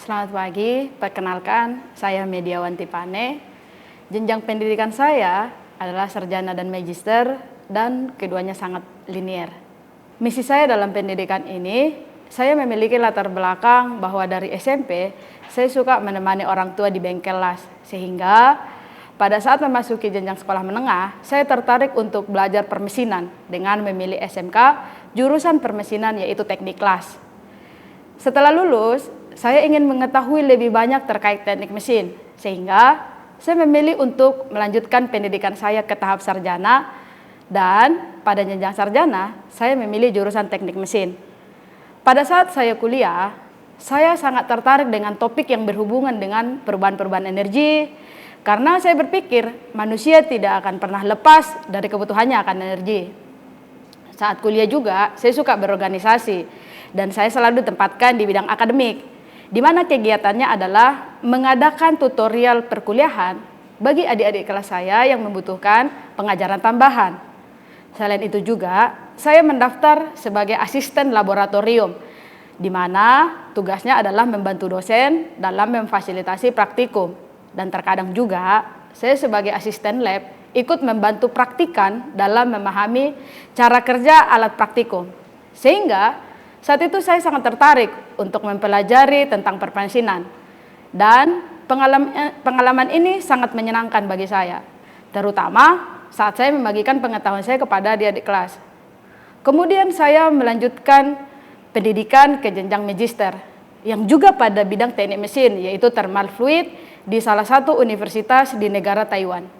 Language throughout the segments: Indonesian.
Selamat pagi, perkenalkan saya Mediawanti Pane. Jenjang pendidikan saya adalah sarjana dan magister dan keduanya sangat linier. Misi saya dalam pendidikan ini, saya memiliki latar belakang bahwa dari SMP saya suka menemani orang tua di bengkel las, sehingga pada saat memasuki jenjang sekolah menengah, saya tertarik untuk belajar permesinan dengan memilih SMK jurusan permesinan yaitu teknik las. Setelah lulus, saya ingin mengetahui lebih banyak terkait teknik mesin, sehingga saya memilih untuk melanjutkan pendidikan saya ke tahap sarjana, dan pada jenjang sarjana, saya memilih jurusan teknik mesin. Pada saat saya kuliah, saya sangat tertarik dengan topik yang berhubungan dengan perubahan-perubahan energi, karena saya berpikir manusia tidak akan pernah lepas dari kebutuhannya akan energi. Saat kuliah juga, saya suka berorganisasi, dan saya selalu ditempatkan di bidang akademik, di mana kegiatannya adalah mengadakan tutorial perkuliahan bagi adik-adik kelas saya yang membutuhkan pengajaran tambahan. Selain itu juga, saya mendaftar sebagai asisten laboratorium, di mana tugasnya adalah membantu dosen dalam memfasilitasi praktikum. Dan terkadang juga, saya sebagai asisten lab ikut membantu praktikan dalam memahami cara kerja alat praktikum. Sehingga saat itu saya sangat tertarik untuk mempelajari tentang permesinan, dan pengalaman ini sangat menyenangkan bagi saya, terutama saat saya membagikan pengetahuan saya kepada adik-adik kelas. Kemudian saya melanjutkan pendidikan ke jenjang magister yang juga pada bidang teknik mesin, yaitu thermal fluid di salah satu universitas di negara Taiwan.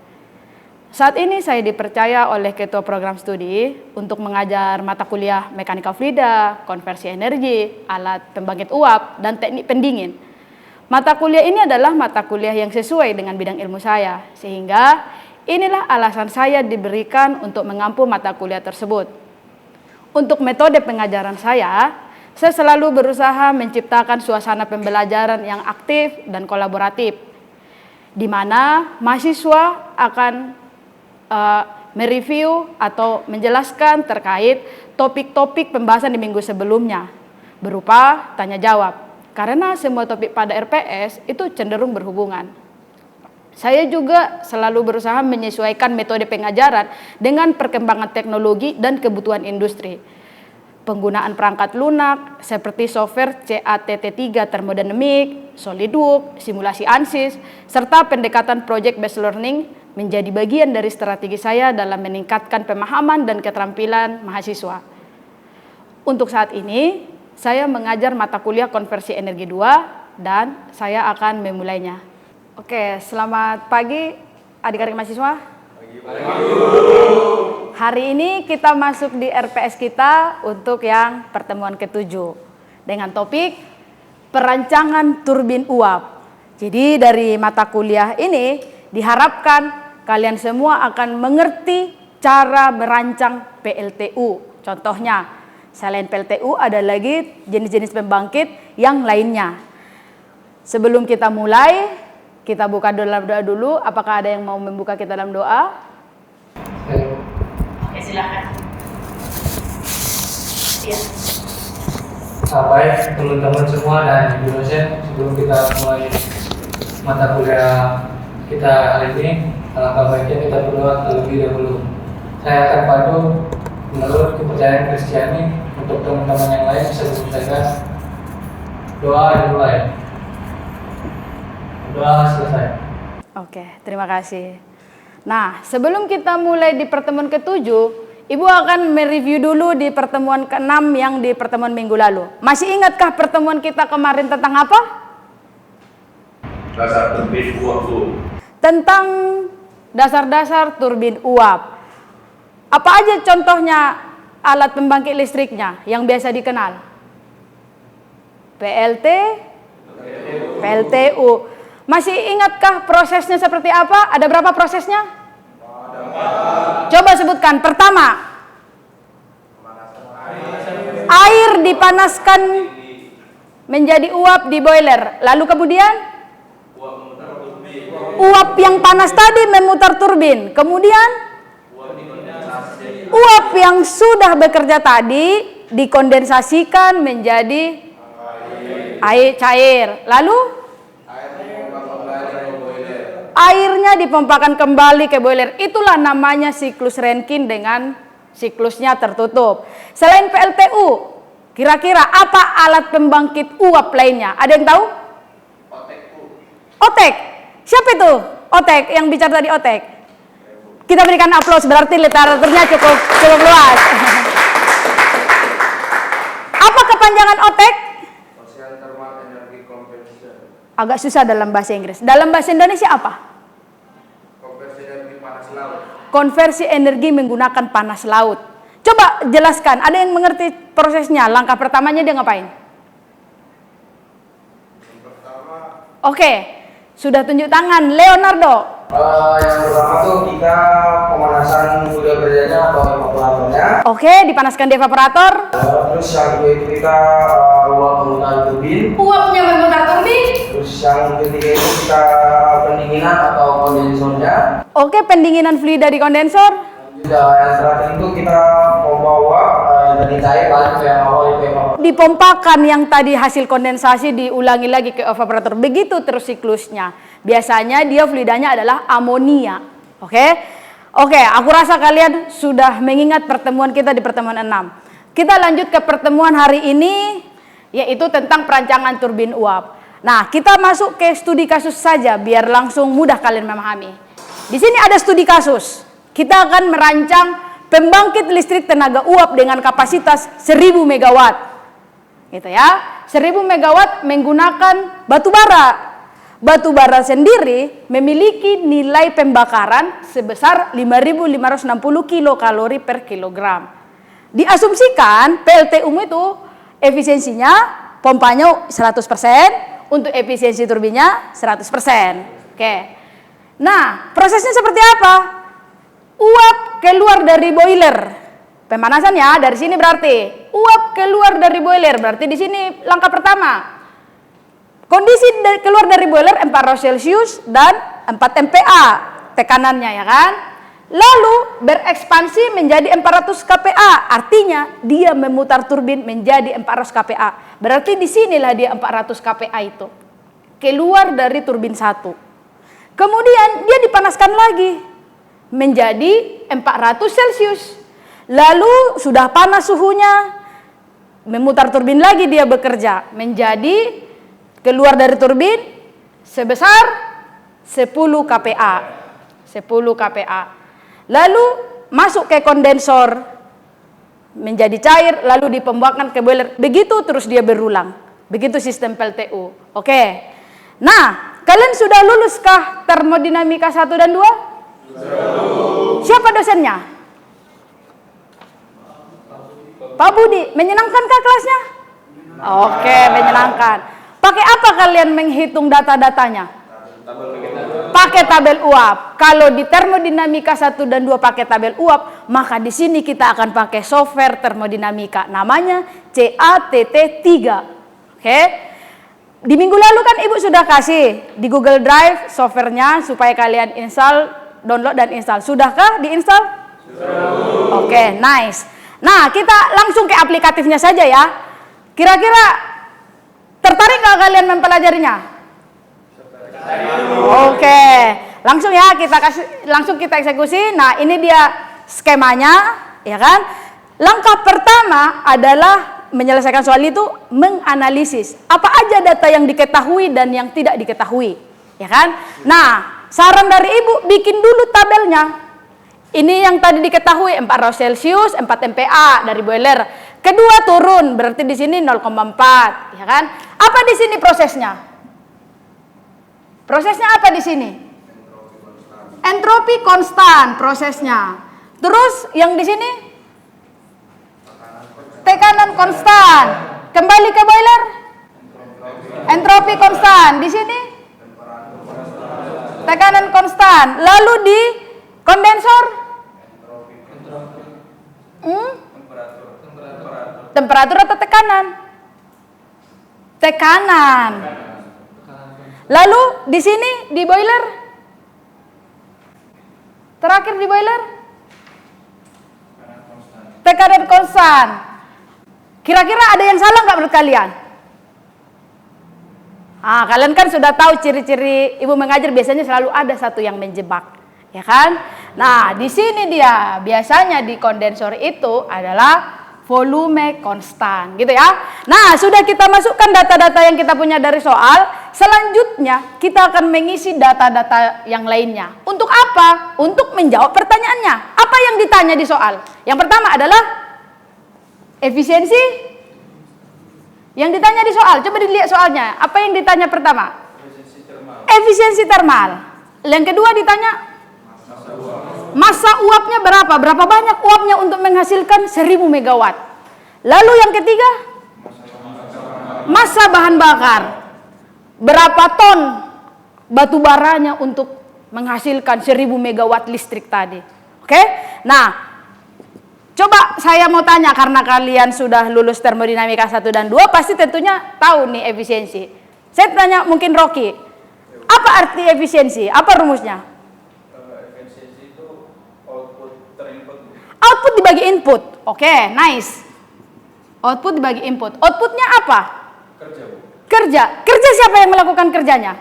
Saat ini saya dipercaya oleh Ketua Program Studi untuk mengajar mata kuliah mekanika fluida, konversi energi, alat pembangkit uap, dan teknik pendingin. Mata kuliah ini adalah mata kuliah yang sesuai dengan bidang ilmu saya, sehingga inilah alasan saya diberikan untuk mengampu mata kuliah tersebut. Untuk metode pengajaran saya selalu berusaha menciptakan suasana pembelajaran yang aktif dan kolaboratif, di mana mahasiswa akan mereview atau menjelaskan terkait topik-topik pembahasan di minggu sebelumnya berupa tanya jawab, karena semua topik pada RPS itu cenderung berhubungan. Saya juga selalu berusaha menyesuaikan metode pengajaran dengan perkembangan teknologi dan kebutuhan industri. Penggunaan perangkat lunak seperti software CATT3 Thermodynamic, SolidWorks, simulasi ANSYS, serta pendekatan project based learning menjadi bagian dari strategi saya dalam meningkatkan pemahaman dan keterampilan mahasiswa. Untuk saat ini, saya mengajar mata kuliah konversi energi 2 dan saya akan memulainya. Oke, selamat pagi adik-adik mahasiswa. Hari ini kita masuk di RPS kita untuk yang pertemuan ke-7 dengan topik perancangan turbin uap. Jadi dari mata kuliah ini diharapkan kalian semua akan mengerti cara merancang PLTU. Contohnya, selain PLTU ada lagi jenis-jenis pembangkit yang lainnya. Sebelum kita mulai, kita buka dalam doa dulu. Apakah ada yang mau membuka kita dalam doa? Oke, silakan. Iya. Baik teman-teman semua dan ibu dosen, sebelum kita mulai mata kuliah kita hari ini, alangkah baiknya kita berdoa terlebih dahulu. Saya akan pandu menurut kepercayaan Kristiani. Untuk teman-teman yang lain bisa diselesaikan. Doa dimulai. Doa selesai. Oke, terima kasih. Nah, sebelum kita mulai di pertemuan ke-7, Ibu akan mereview dulu di pertemuan ke-6 yang di pertemuan minggu lalu. Masih ingatkah pertemuan kita kemarin tentang apa? Dasar turbin uap. Tentang dasar-dasar turbin uap. Apa aja contohnya alat pembangkit listriknya yang biasa dikenal? PLTU. Masih ingatkah prosesnya seperti apa? Ada berapa prosesnya? Coba sebutkan. Pertama, air dipanaskan menjadi uap di boiler. Lalu kemudian uap yang panas tadi memutar turbin. Kemudian uap yang sudah bekerja tadi dikondensasikan menjadi Air cair. Lalu airnya dipompakan kembali ke boiler. Itulah namanya siklus Rankine dengan siklusnya tertutup. Selain PLTU, kira-kira apa alat pembangkit uap lainnya? Ada yang tahu? Otek. Siapa itu? Otek yang bicara tadi Otek. Kita berikan aplaus, berarti literaturnya cukup luas. Apa kepanjangan Otek? Agak susah dalam bahasa Inggris. Dalam bahasa Indonesia apa? Konversi energi panas laut. Konversi energi menggunakan panas laut. Coba jelaskan, ada yang mengerti prosesnya? Langkah pertamanya dia ngapain? Yang pertama, Oke, sudah tunjuk tangan. Leonardo. yang pertama tuh kita pemanasan udara kerjanya atau evaporatornya. Oke, dipanaskan di evaporator. Terus yang kedua itu kita uap memutar turbin. Uapnya memutar turbin. Terus yang ketiga itu kita pendinginan atau kondensornya. Oke, pendinginan fluida di kondensor. Yang terakhir itu kita pompa uap dari cair balik ke yang awal itu evaporator. Dipompakan yang tadi hasil kondensasi diulangi lagi ke evaporator. Begitu terus siklusnya. Biasanya dia fluidanya adalah amonia. Oke, aku rasa kalian sudah mengingat pertemuan kita di pertemuan 6. Kita lanjut ke pertemuan hari ini, yaitu tentang perancangan turbin uap. Nah, kita masuk ke studi kasus saja biar langsung mudah kalian memahami. Di sini ada studi kasus. Kita akan merancang pembangkit listrik tenaga uap dengan kapasitas 1000 megawatt. Gitu ya. 1000 megawatt menggunakan batu bara. Batu bara sendiri memiliki nilai pembakaran sebesar 5.560 kilokalori per kilogram. Diasumsikan PLTU itu efisiensinya pompanya 100%, untuk efisiensi turbinnya 100%. Oke. Nah, prosesnya seperti apa? Uap keluar dari boiler. Pemanasan ya, dari sini berarti uap keluar dari boiler. Berarti di sini langkah pertama. Kondisi keluar dari boiler 400 Celcius dan 4 MPa tekanannya ya kan. Lalu berekspansi menjadi 400 kPa. Artinya dia memutar turbin menjadi 400 kPa. Berarti disinilah dia 400 kPa itu. Keluar dari turbin 1. Kemudian dia dipanaskan lagi menjadi 400 Celcius. Lalu sudah panas suhunya, memutar turbin lagi dia bekerja menjadi keluar dari turbin sebesar 10 kPa. 10 kPa. Lalu masuk ke kondensor menjadi cair, lalu dipombakan ke boiler. Begitu terus dia berulang. Begitu sistem PLTU. Oke. Nah, kalian sudah luluskah termodinamika 1 dan 2? Siapa dosennya? Pak Budi. Menyenangkankah kelasnya? Oke, menyenangkan. Pakai apa kalian menghitung data-datanya? Pakai tabel uap. Kalau di termodinamika 1 dan 2 pakai tabel uap, maka di sini kita akan pakai software termodinamika. Namanya CATT3. Oke. Di minggu lalu kan Ibu sudah kasih di Google Drive softwarenya supaya kalian download dan install. Sudahkah diinstal? Oke, nice. Nah, kita langsung ke aplikatifnya saja ya. Kira-kira tertarik nggak kalian mempelajarinya? Oke, langsung ya langsung kita eksekusi. Nah, ini dia skemanya, ya kan? Langkah pertama adalah menyelesaikan soal itu menganalisis apa aja data yang diketahui dan yang tidak diketahui, ya kan? Nah, saran dari Ibu bikin dulu tabelnya. Ini yang tadi diketahui 400 Celcius, 4 MPa dari boiler. Kedua turun, berarti di sini 0,4, ya kan? Apa di sini prosesnya? Prosesnya apa di sini? Entropi konstan prosesnya. Terus yang di sini? Tekanan konstan. Kembali ke boiler? Entropi konstan. Di sini? Tekanan konstan. Lalu di kondensor? Temperatur atau tekanan? Tekanan. Lalu di sini di boiler? Terakhir di boiler? Tekanan konstan. Kira-kira ada yang salah nggak menurut kalian? Kalian kan sudah tahu ciri-ciri ibu mengajar biasanya selalu ada satu yang menjebak, ya kan? Nah, di sini dia biasanya di kondensor itu adalah volume konstan, gitu ya. Nah, sudah kita masukkan data-data yang kita punya dari soal. Selanjutnya kita akan mengisi data-data yang lainnya. Untuk apa? Untuk menjawab pertanyaannya. Apa yang ditanya di soal? Yang pertama adalah efisiensi. Yang ditanya di soal, coba dilihat soalnya. Apa yang ditanya pertama? Efisiensi termal. Yang kedua ditanya massa uapnya berapa? Berapa banyak uapnya untuk menghasilkan 1000 megawatt. Lalu yang ketiga, massa bahan bakar. Berapa ton batu baranya untuk menghasilkan 1000 megawatt listrik tadi. Oke? Nah, coba saya mau tanya, karena kalian sudah lulus termodinamika 1 dan 2, pasti tentunya tahu nih efisiensi. Saya tanya mungkin Rocky, apa arti efisiensi? Apa rumusnya? Efisiensi itu output terinput. Output dibagi input. Oke, nice. Output dibagi input. Outputnya apa? Kerja, Bu. Kerja. Kerja siapa yang melakukan kerjanya?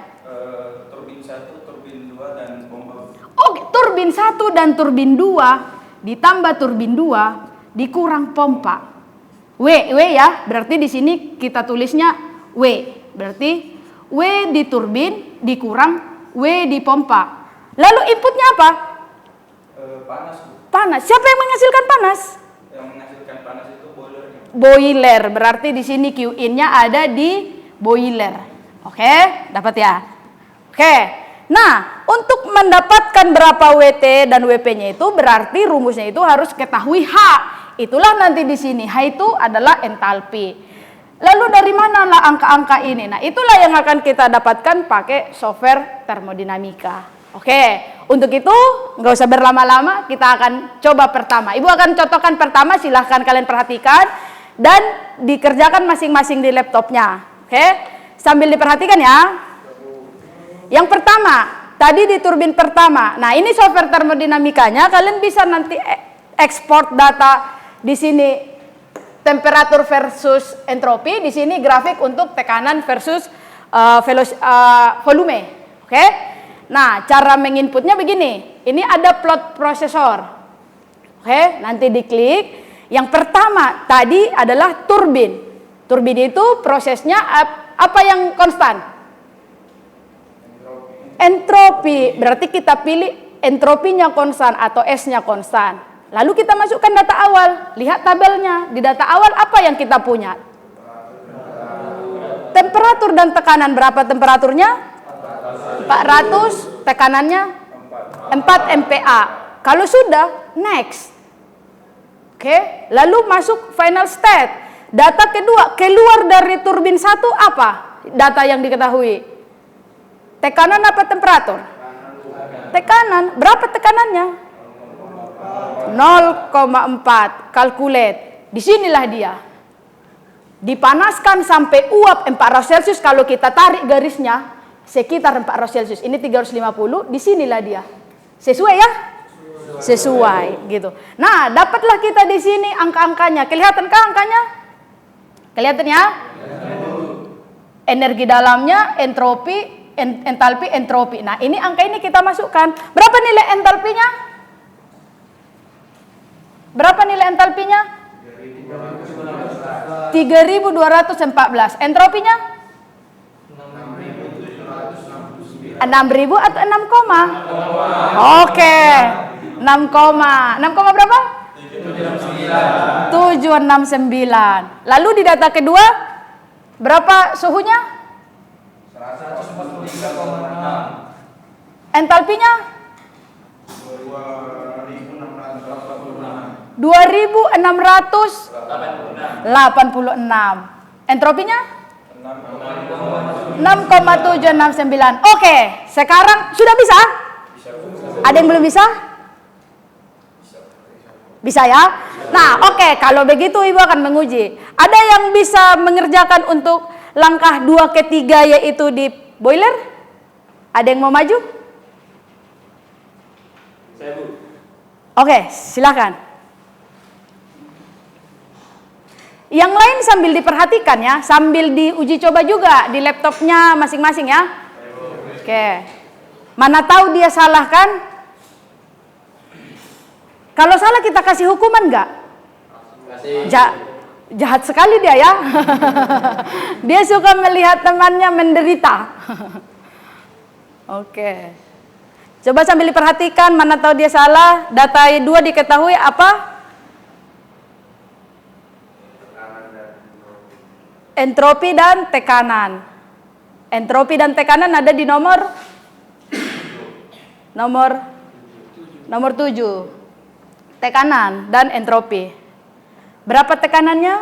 Turbin 1, turbin 2, dan pompa. Oke, turbin 1 dan turbin 2 ditambah turbin 2 dikurang pompa. W ya, berarti di sini kita tulisnya W. Berarti W di turbin dikurang W di pompa. Lalu inputnya apa? Panas, Bu. Panas. Siapa yang menghasilkan panas? Yang menghasilkan panas itu boilernya. Boiler. Berarti di sini Q in-nya ada di boiler. Oke, dapat ya? Oke. Nah, untuk mendapatkan berapa WT dan WP-nya itu berarti rumusnya itu harus ketahui H. Itulah nanti di sini. H itu adalah entalpi. Lalu dari manalah angka-angka ini? Nah, itulah yang akan kita dapatkan pakai software termodinamika. Oke, untuk itu nggak usah berlama-lama, kita akan coba pertama. Ibu akan contohkan pertama, silahkan kalian perhatikan dan dikerjakan masing-masing di laptopnya. Oke, sambil diperhatikan ya. Yang pertama, tadi di turbin pertama. Nah, ini software termodinamikanya. Kalian bisa nanti ekspor data di sini temperatur versus entropi. Di sini grafik untuk tekanan versus volume. Oke? Nah, cara menginputnya begini. Ini ada plot prosesor. Oke, nanti diklik. Yang pertama tadi adalah turbin. Turbin itu prosesnya apa yang konstan? Entropi, berarti kita pilih entropinya konstan atau S-nya konstan. Lalu kita masukkan data awal, lihat tabelnya. Di data awal apa yang kita punya? Temperatur dan tekanan, berapa temperaturnya? 400, tekanannya 4 MPa. Kalau sudah, next. Oke, lalu masuk final state. Data kedua, keluar dari turbin 1 apa? Data yang diketahui. Tekanan apa temperatur? Tekanan. Berapa tekanannya? 0,4. Calculate. Disinilah dia. Dipanaskan sampai uap 400 Celcius. Kalau kita tarik garisnya, sekitar 400 Celcius. Ini 350. Disinilah dia. Sesuai ya? Sesuai. Gitu. Nah, dapatlah kita di sini angka-angkanya. Kelihatankah angkanya? Kelihatan ya? Energi dalamnya, entropi, entalpi, entropi. Nah, ini angka ini kita masukkan. Berapa nilai entalpinya? Berapa nilai entalpinya? 3214. Entropinya? 6000 atau 6, oke. 6, berapa? 769. Lalu di data kedua berapa suhunya? 143,6. Entalpinya? 2686. Entropinya? 6,769. Oke, sekarang sudah bisa? Ada yang belum bisa? Bisa ya? Nah, oke, kalau begitu Ibu akan menguji. Ada yang bisa mengerjakan untuk langkah 2 ke 3 yaitu di boiler? Ada yang mau maju? Saya, Bu. Oke, silakan. Yang lain sambil diperhatikan ya, sambil diuji coba juga di laptopnya masing-masing ya. Oke. Mana tahu dia salah kan? Kalau salah kita kasih hukuman nggak? Jahat sekali dia ya. Dia suka melihat temannya menderita. Oke. Coba sambil diperhatikan, mana tahu dia salah. Data 2 diketahui apa? Entropi dan tekanan. Entropi dan tekanan ada di nomor 7. Tekanan dan entropi. Berapa tekanannya?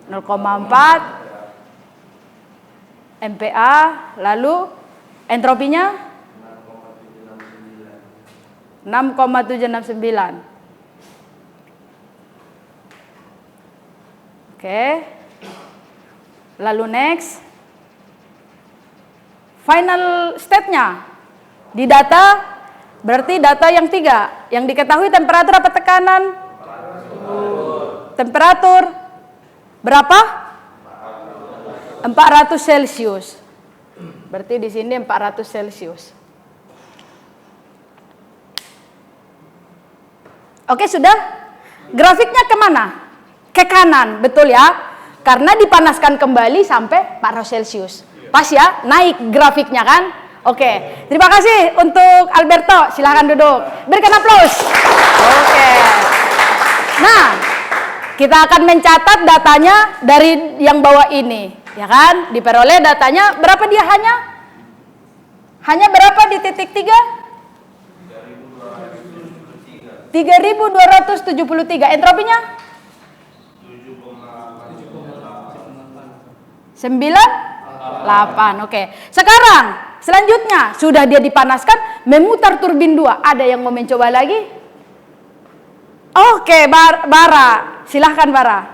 0,4 MPa. Lalu entropinya 6,769. Oke. Lalu next. Final state-nya di data, berarti data yang 3. Yang diketahui temperatur apa tekanan? Temperatur berapa? 400 Celcius. Berarti di sini 400 Celcius. Oke, sudah? Grafiknya kemana? Ke kanan, betul ya? Karena dipanaskan kembali sampai 400 Celcius. Pas ya, naik grafiknya kan? Oke, terima kasih untuk Alberto. Silahkan duduk. Berikan aplaus. Oke. Nah, kita akan mencatat datanya dari yang bawah ini, ya kan? Diperoleh datanya berapa dia hanya? Hanya berapa di titik 3? 3.273. Entropinya? 98. Oke. Sekarang selanjutnya sudah dia dipanaskan, memutar turbin 2. Ada yang mau mencoba lagi? Oke, Bara. Silahkan Bara.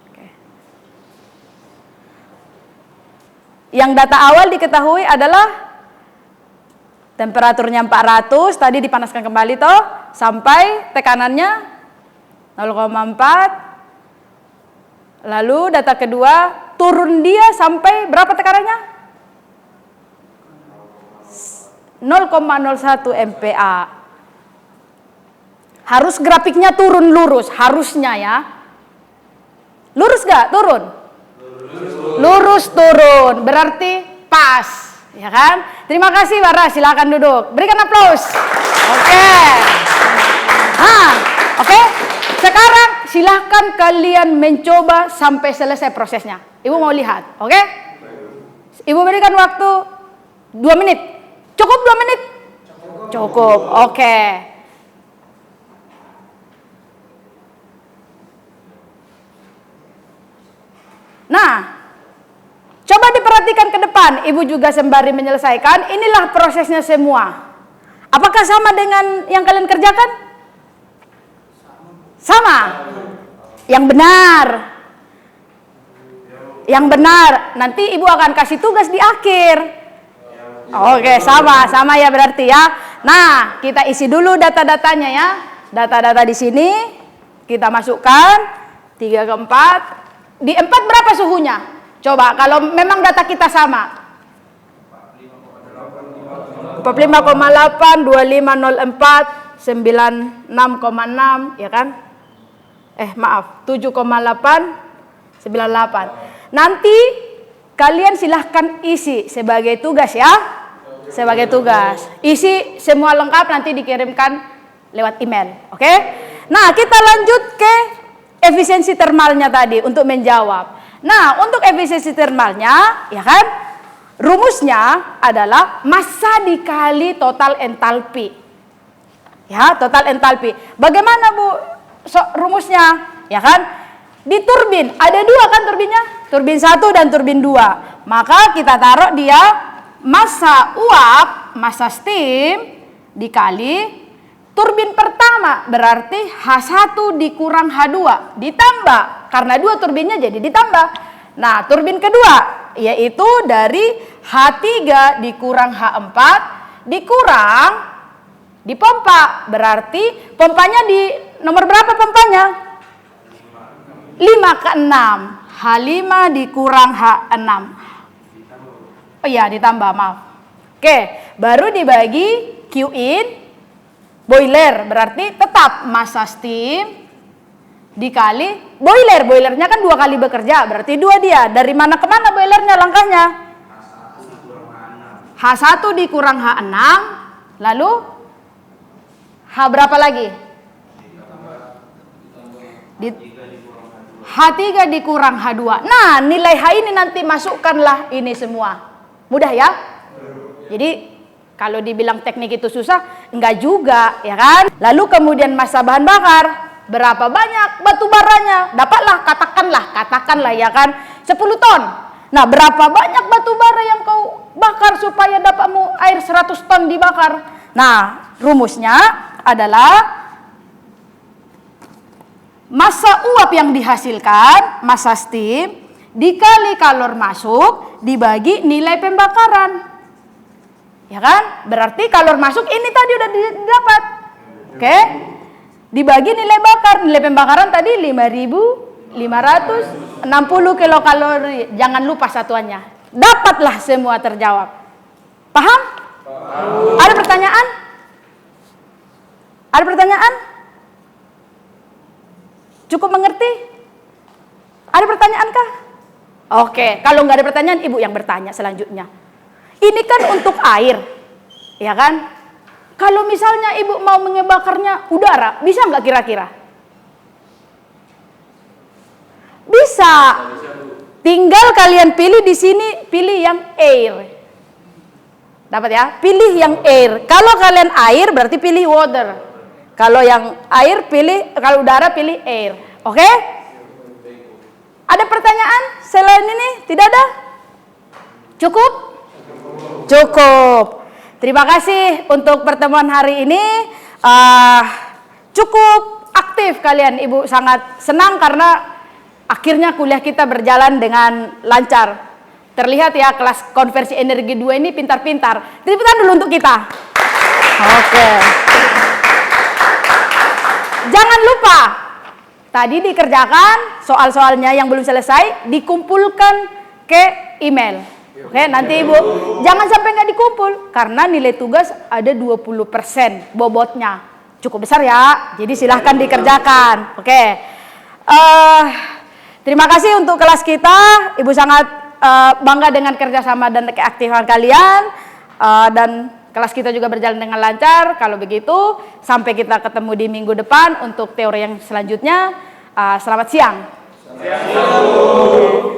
Oke. Yang data awal diketahui adalah temperaturnya 400, tadi dipanaskan kembali toh, sampai tekanannya 0,4. Lalu data kedua, turun dia sampai berapa tekanannya? 0,01 MPa. Harus grafiknya turun lurus, harusnya ya. Lurus gak? Turun? Lurus turun, berarti pas, ya kan? Terima kasih Bara, silakan duduk. Berikan aplaus. Oke. Oke. Sekarang silahkan kalian mencoba sampai selesai prosesnya. Ibu mau lihat, oke? Ibu berikan waktu 2 menit. Cukup 2 menit? Cukup, oke. Nah, coba diperhatikan ke depan. Ibu juga sembari menyelesaikan. Inilah prosesnya semua. Apakah sama dengan yang kalian kerjakan? Sama. Yang benar. Yang benar. Nanti ibu akan kasih tugas di akhir. Oke, sama ya berarti ya. Nah, kita isi dulu data-datanya ya. Data-data di sini kita masukkan 3 ke 4. Di 4 berapa suhunya? Coba kalau memang data kita sama. 45,8, 2504, 96,6, ya kan? Maaf, 7,8, 98. Nanti kalian silahkan isi sebagai tugas ya. Sebagai tugas. Isi semua lengkap, nanti dikirimkan lewat email. Oke? Nah, kita lanjut ke efisiensi termalnya tadi untuk menjawab. Nah, untuk efisiensi termalnya, ya kan? Rumusnya adalah massa dikali total entalpi. Ya, total entalpi. Bagaimana Bu rumusnya? Ya kan? Di turbin, ada 2 kan turbinnya? Turbin 1 dan turbin 2. Maka kita taruh dia massa uap, massa steam dikali turbin pertama, berarti H1 dikurang H2 ditambah, karena 2 turbinnya jadi ditambah. Nah, turbin kedua yaitu dari H3 dikurang H4 dikurang dipompa. Berarti pompanya di nomor berapa pompanya? 5 ke 6. H5 dikurang H6. Oh iya, ditambah, maaf. Oke, baru dibagi Q in boiler. Berarti tetap massa steam dikali boiler. Boilernya kan 2 kali bekerja, berarti 2 dia. Dari mana ke mana boilernya langkahnya? H1 dikurang H6, lalu H berapa lagi? H3 dikurang H2. Nah, nilai H ini nanti masukkanlah ini semua. Mudah ya? Jadi kalau dibilang teknik itu susah, enggak juga, ya kan? Lalu kemudian massa bahan bakar, berapa banyak batu baranya? Dapatlah, katakanlah ya kan, 10 ton. Nah, berapa banyak batu bara yang kau bakar supaya dapatmu air 100 ton dibakar? Nah, rumusnya adalah massa uap yang dihasilkan, massa steam, dikali kalor masuk, dibagi nilai pembakaran. Ya kan? Berarti kalor masuk ini tadi udah didapat. Oke? Dibagi nilai bakar. Nilai pembakaran tadi 5.560 kilokalori. Jangan lupa satuannya. Dapatlah semua terjawab. Paham? Ada pertanyaan? Ada pertanyaan? Cukup mengerti? Ada pertanyaankah? Oke, kalau nggak ada pertanyaan, Ibu yang bertanya selanjutnya. Ini kan untuk air, ya kan? Kalau misalnya Ibu mau mengebakarnya udara, bisa nggak kira-kira? Bisa. Tinggal kalian pilih di sini, pilih yang air. Dapat ya? Pilih yang air. Kalau kalian air berarti pilih water. Kalau yang air pilih, kalau udara pilih air. Oke? Ada pertanyaan selain ini? Tidak ada? Cukup? Cukup. Terima kasih untuk pertemuan hari ini. Cukup aktif kalian. Ibu sangat senang karena akhirnya kuliah kita berjalan dengan lancar. Terlihat ya kelas konversi energi 2 ini pintar-pintar. Tepuk tangan dulu untuk kita. Oke. Jangan lupa, tadi dikerjakan soal-soalnya yang belum selesai, dikumpulkan ke email. Oke, nanti Ibu, jangan sampai nggak dikumpul, karena nilai tugas ada 20% bobotnya. Cukup besar ya, jadi silahkan dikerjakan. Oke, terima kasih untuk kelas kita. Ibu sangat bangga dengan kerjasama dan keaktifan kalian. Dan kelas kita juga berjalan dengan lancar. Kalau begitu, sampai kita ketemu di minggu depan untuk teori yang selanjutnya. Selamat siang. Selamat siang.